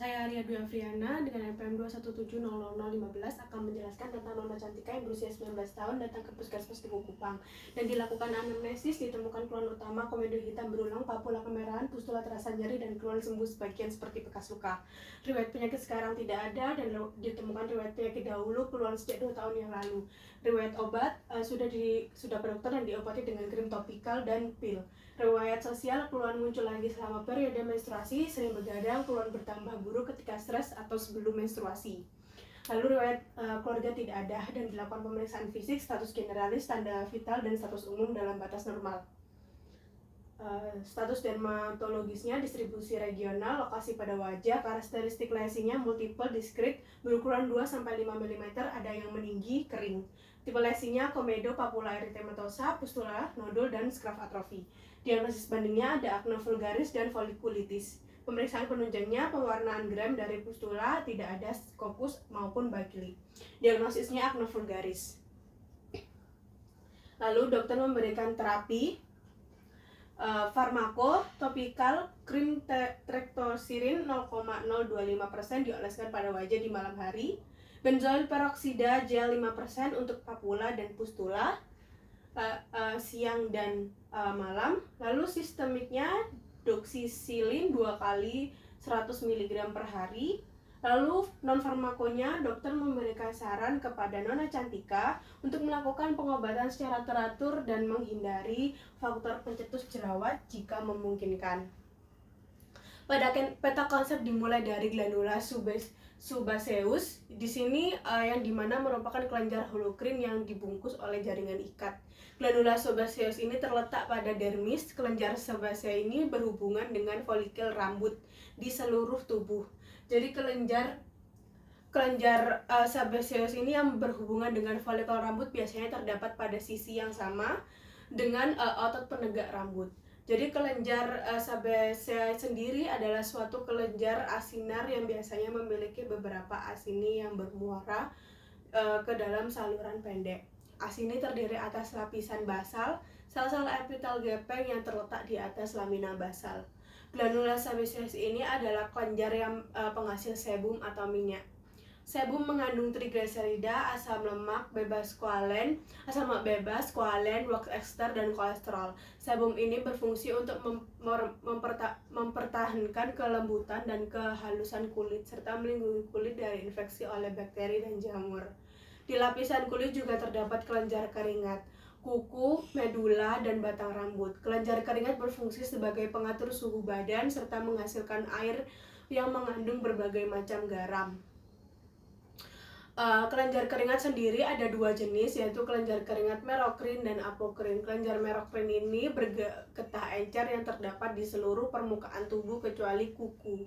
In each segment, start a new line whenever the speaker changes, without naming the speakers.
Saya Arya Dwi Afriana dengan NPM 217000015 akan menjelaskan tentang Nona Cantika yang berusia 19 tahun datang ke puskesmas di Kupang dan dilakukan anamnesis. Ditemukan keluhan utama komedo hitam berulang, papula kemerahan, pustula terasa nyeri, dan keluhan sembuh sebagian seperti bekas luka. Riwayat penyakit sekarang tidak ada dan ditemukan riwayat penyakit dahulu keluhan sejak 2 tahun yang lalu. Riwayat obat sudah ke dokter dan diobati dengan krim topikal dan pil. Riwayat sosial, keluhan muncul lagi selama periode menstruasi, sering begadang, keluhan bertambah buruk ketika stres atau sebelum menstruasi. Lalu riwayat keluarga tidak ada dan dilakukan pemeriksaan fisik, status generalis, tanda vital, dan status umum dalam batas normal. Status dermatologisnya distribusi regional, lokasi pada wajah, karakteristik lesinya multiple, diskrit, berukuran 2-5 mm, ada yang meninggi, kering. Tipe lesinya komedo, papula erythematosa, pustula, nodul, dan scraf atrofi. Diagnosis bandingnya ada acne vulgaris dan folikulitis. Pemeriksaan penunjangnya pewarnaan gram dari pustula, tidak ada scopus maupun bacilli. Diagnosisnya acne vulgaris. Lalu dokter memberikan terapi farmako topikal krim tretoxirin 0,025% dioleskan pada wajah di malam hari. Benzoil peroksida gel 5% untuk papula dan pustula siang dan malam. Lalu sistemiknya doxycycline 2 kali 100 mg per hari. Lalu non-farmakonya, dokter memberikan saran kepada Nona Cantika untuk melakukan pengobatan secara teratur dan menghindari faktor pencetus jerawat jika memungkinkan. Pada peta konsep dimulai dari glandula sebaceus, di sini yang dimana merupakan kelenjar holokrin yang dibungkus oleh jaringan ikat. Glandula sebaceus ini terletak pada dermis. Kelenjar sebaceus ini berhubungan dengan folikel rambut di seluruh tubuh. Jadi kelenjar sebaceus ini yang berhubungan dengan folikel rambut biasanya terdapat pada sisi yang sama dengan otot penegak rambut. Jadi kelenjar sebaceus sendiri adalah suatu kelenjar asinar yang biasanya memiliki beberapa asini yang bermuara ke dalam saluran pendek. Asini terdiri atas lapisan basal, sel-sel epitel gepeng yang terletak di atas lamina basal. Glandula sebaceus ini adalah kelenjar yang penghasil sebum atau minyak. Sebum mengandung trigliserida, asam lemak bebas, wax ester, dan kolesterol. Sebum ini berfungsi untuk mempertahankan kelembutan dan kehalusan kulit serta melindungi kulit dari infeksi oleh bakteri dan jamur. Di lapisan kulit juga terdapat kelenjar keringat, kuku, medula, dan batang rambut. Kelenjar keringat berfungsi sebagai pengatur suhu badan serta menghasilkan air yang mengandung berbagai macam garam. Kelenjar keringat sendiri ada 2 jenis, yaitu kelenjar keringat merokrin dan apokrin. Kelenjar merokrin ini bergetah encer yang terdapat di seluruh permukaan tubuh kecuali kuku.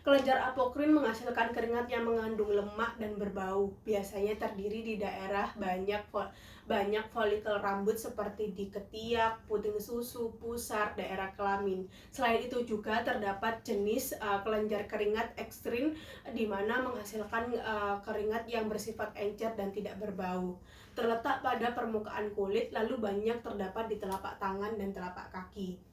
Kelenjar apokrin menghasilkan keringat yang mengandung lemak dan berbau. Biasanya terdiri di daerah banyak folikel rambut seperti di ketiak, puting susu, pusar, daerah kelamin. Selain itu juga terdapat jenis kelenjar keringat ekstrim di mana menghasilkan keringat yang bersifat encer dan tidak berbau. Terletak pada permukaan kulit, lalu banyak terdapat di telapak tangan dan telapak kaki.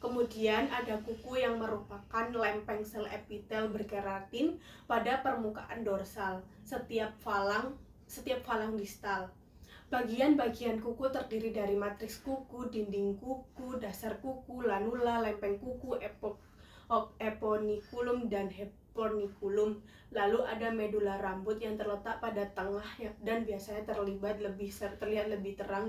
Kemudian ada kuku yang merupakan lempeng sel epitel berkeratin pada permukaan dorsal setiap falang distal. Bagian-bagian kuku terdiri dari matriks kuku, dinding kuku, dasar kuku, lanula, lempeng kuku, eponiculum, dan heporniculum. Lalu ada medula rambut yang terletak pada tengah dan biasanya terlihat lebih terang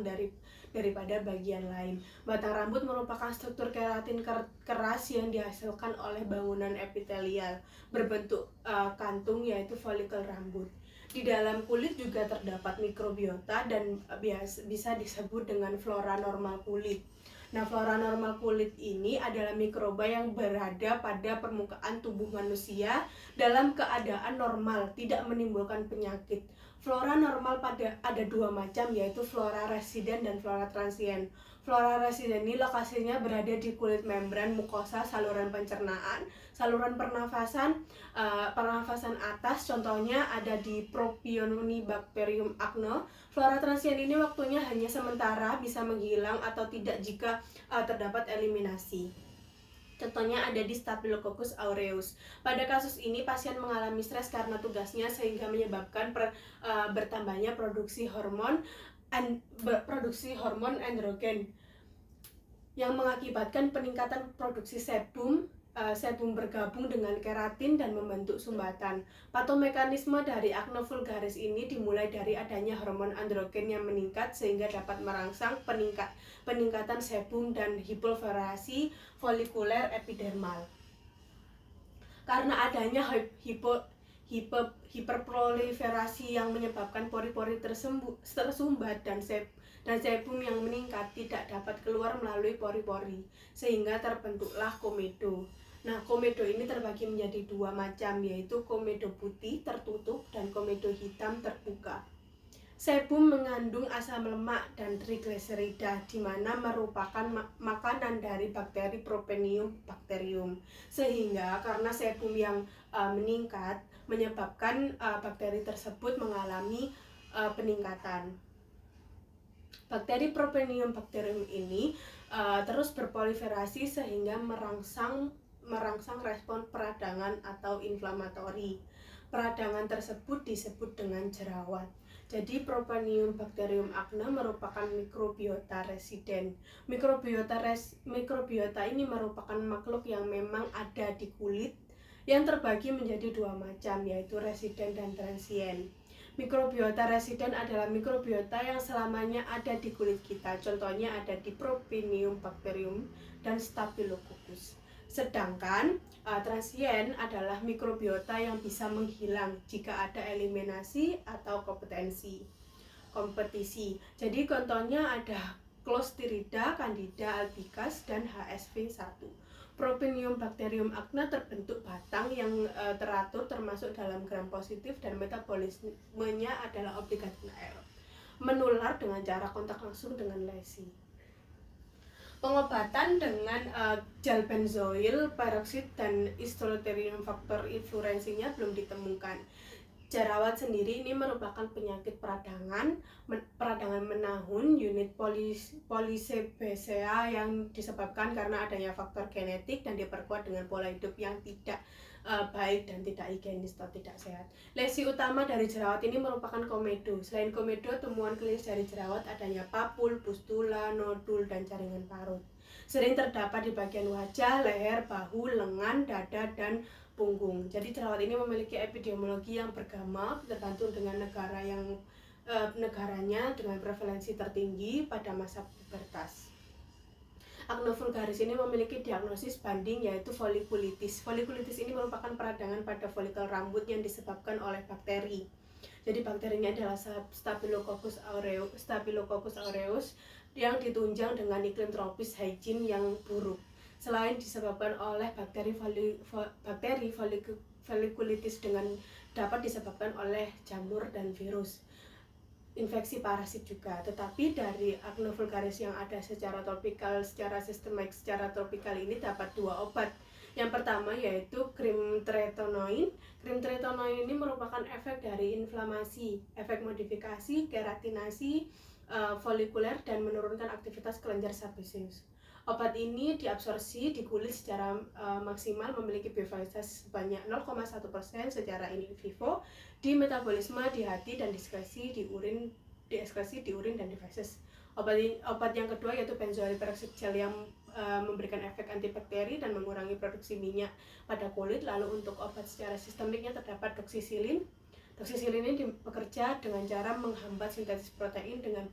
daripada bagian lain. Batang rambut merupakan struktur keratin keras yang dihasilkan oleh bangunan epitelial berbentuk kantung, yaitu folikel rambut. Di dalam kulit juga terdapat mikrobiota dan bisa disebut dengan flora normal kulit. Nah, flora normal kulit ini adalah mikroba yang berada pada permukaan tubuh manusia dalam keadaan normal, tidak menimbulkan penyakit. Flora normal ada 2 macam, yaitu flora residen dan flora transien. Flora residen ini lokasinya berada di kulit membran mukosa saluran pencernaan, saluran pernafasan atas, contohnya ada di Propionibacterium acne. Flora transien ini waktunya hanya sementara, bisa menghilang atau tidak jika terdapat eliminasi. Contohnya ada di Staphylococcus aureus. Pada kasus ini pasien mengalami stres karena tugasnya sehingga menyebabkan bertambahnya produksi hormon androgen yang mengakibatkan peningkatan produksi sebum. Sebum bergabung dengan keratin dan membentuk sumbatan. Patomekanisme dari akne vulgaris ini dimulai dari adanya hormon androgen yang meningkat sehingga dapat merangsang peningkatan sebum dan hiperforasi folikuler epidermal. Karena adanya hiperproliferasi yang menyebabkan pori-pori tersumbat dan sebum yang meningkat tidak dapat keluar melalui pori-pori, sehingga terbentuklah komedo. Nah, komedo ini terbagi menjadi dua macam, yaitu komedo putih tertutup dan komedo hitam terbuka. Sebum mengandung asam lemak dan trigliserida, di mana merupakan makanan dari bakteri Propenium bacterium. Sehingga karena sebum yang meningkat menyebabkan bakteri tersebut mengalami peningkatan. Bakteri Propenium bacterium ini terus berproliferasi sehingga merangsang respon peradangan atau inflamatori. Peradangan tersebut disebut dengan jerawat. Jadi Propenium bacterium acne merupakan mikrobiota residen. Mikrobiota ini merupakan makhluk yang memang ada di kulit yang terbagi menjadi dua macam, yaitu residen dan transien. Mikrobiota residen adalah mikrobiota yang selamanya ada di kulit kita. Contohnya ada di Propenium bacterium dan Staphylococcus. Sedangkan transien adalah mikrobiota yang bisa menghilang jika ada eliminasi atau kompetisi. Jadi contohnya ada Clostridia, Candida albicans, dan HSV1. Propenium bacterium acne terbentuk batang yang teratur termasuk dalam gram positif dan metabolismenya adalah obligat anaerob. Menular dengan cara kontak langsung dengan lesi. Pengobatan dengan gel benzoil peroxide dan Histolyterium faktor influensinya belum ditemukan. Jerawat sendiri ini merupakan penyakit peradangan menahun unit polisebacea yang disebabkan karena adanya faktor genetik dan diperkuat dengan pola hidup yang tidak baik dan tidak higienis atau tidak sehat. Lesi utama dari jerawat ini merupakan komedo. Selain komedo, temuan klinis dari jerawat adanya papul, pustula, nodul, dan jaringan parut. Sering terdapat di bagian wajah, leher, bahu, lengan, dada, dan punggung. Jadi jerawat ini memiliki epidemiologi yang beragam tergantung dengan negaranya dengan prevalensi tertinggi pada masa pubertas. Acne vulgaris ini memiliki diagnosis banding yaitu folikulitis. Folikulitis ini merupakan peradangan pada folikel rambut yang disebabkan oleh bakteri. Jadi bakterinya adalah Staphylococcus aureus yang ditunjang dengan iklim tropis hygiene yang buruk. Selain disebabkan oleh bakteri folikulitis dengan dapat disebabkan oleh jamur dan virus. Infeksi parasit juga, tetapi dari acne vulgaris yang ada secara topikal, secara sistemik, secara tropikal ini dapat dua obat. Yang pertama yaitu krim tretinoin. Krim tretinoin ini merupakan efek dari inflamasi, efek modifikasi, keratinasi folikuler dan menurunkan aktivitas kelenjar sebaceous. Obat ini diabsorpsi di kulit secara maksimal, memiliki bioavailabilitas sebanyak 0,1% secara in vivo di metabolisme, di hati, dan dieskresi di urin dan di feses. Obat yang kedua yaitu benzoyl peroxide gel yang memberikan efek antibakteri dan mengurangi produksi minyak pada kulit. Lalu untuk obat secara sistemiknya terdapat doxycycline. Doxycycline ini bekerja dengan cara menghambat sintesis protein dengan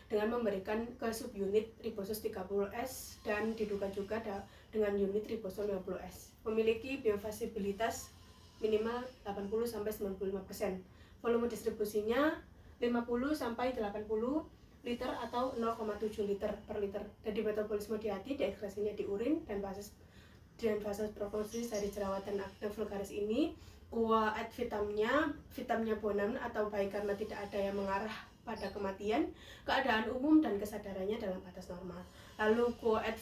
memberikan ke subunit ribosom 30S dan diduga juga dengan unit ribosom 50S. Memiliki bioavailabilitas minimal 80-95%. Volume distribusinya 50-80 liter atau 0,7 liter per liter. Jadi metabolisme di hati, diekskresinya di urin, dan fase prognosis dari jerawat dan acne vulgaris ini kuat vitaminnya bonum atau baik karena tidak ada yang mengarah pada kematian, keadaan umum dan kesadarannya dalam batas normal. Lalu kuat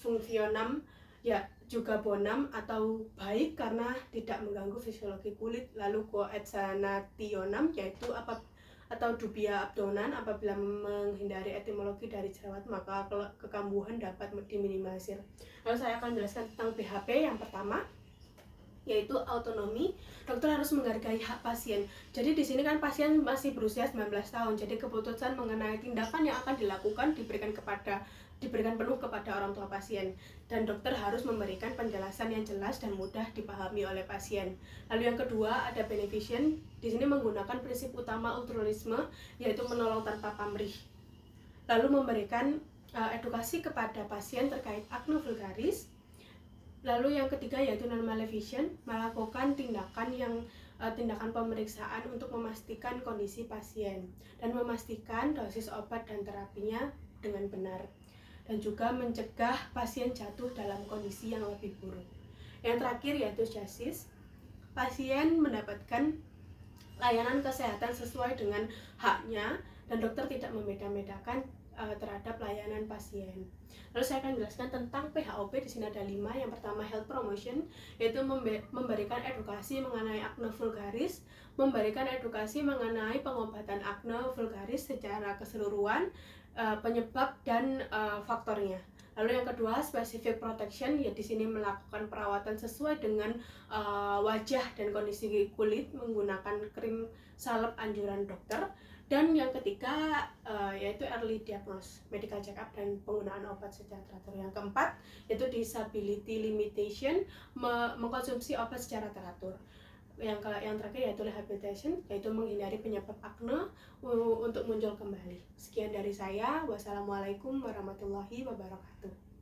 fungsionam ya juga bonum atau baik karena tidak mengganggu fisiologi kulit. Lalu kuat sanationam yaitu atau dubia abdonan. Apabila menghindari etimologi dari jerawat, maka kekambuhan dapat diminimalisir. Lalu saya akan menjelaskan tentang BHP. Yang pertama yaitu autonomi. Dokter harus menghargai hak pasien. Jadi di sini kan pasien masih berusia 19 tahun. Jadi keputusan mengenai tindakan yang akan dilakukan diberikan penuh kepada orang tua pasien, dan dokter harus memberikan penjelasan yang jelas dan mudah dipahami oleh pasien. Lalu yang kedua ada beneficent. Di sini menggunakan prinsip utama altruisme, yaitu menolong tanpa pamrih. Lalu memberikan edukasi kepada pasien terkait acne vulgaris. Lalu yang ketiga yaitu non-maleficent, melakukan tindakan pemeriksaan untuk memastikan kondisi pasien dan memastikan dosis obat dan terapinya dengan benar, dan juga mencegah pasien jatuh dalam kondisi yang lebih buruk. Yang terakhir yaitu justice, pasien mendapatkan layanan kesehatan sesuai dengan haknya dan dokter tidak membeda-bedakan terhadap layanan pasien. Lalu saya akan jelaskan tentang PHOP. Di sini ada 5. Yang pertama health promotion, yaitu memberikan edukasi mengenai acne vulgaris, memberikan edukasi mengenai pengobatan acne vulgaris secara keseluruhan, penyebab dan faktornya. Lalu yang kedua specific protection, ya di sini melakukan perawatan sesuai dengan wajah dan kondisi kulit menggunakan krim salep anjuran dokter. Dan yang ketiga yaitu early diagnosis, medical check up dan penggunaan obat secara teratur. Yang keempat yaitu disability limitation, mengkonsumsi obat secara teratur. Yang terakhir yaitu rehabilitation, yaitu menghindari penyebab acne untuk muncul kembali. Sekian dari saya. Wassalamualaikum warahmatullahi wabarakatuh.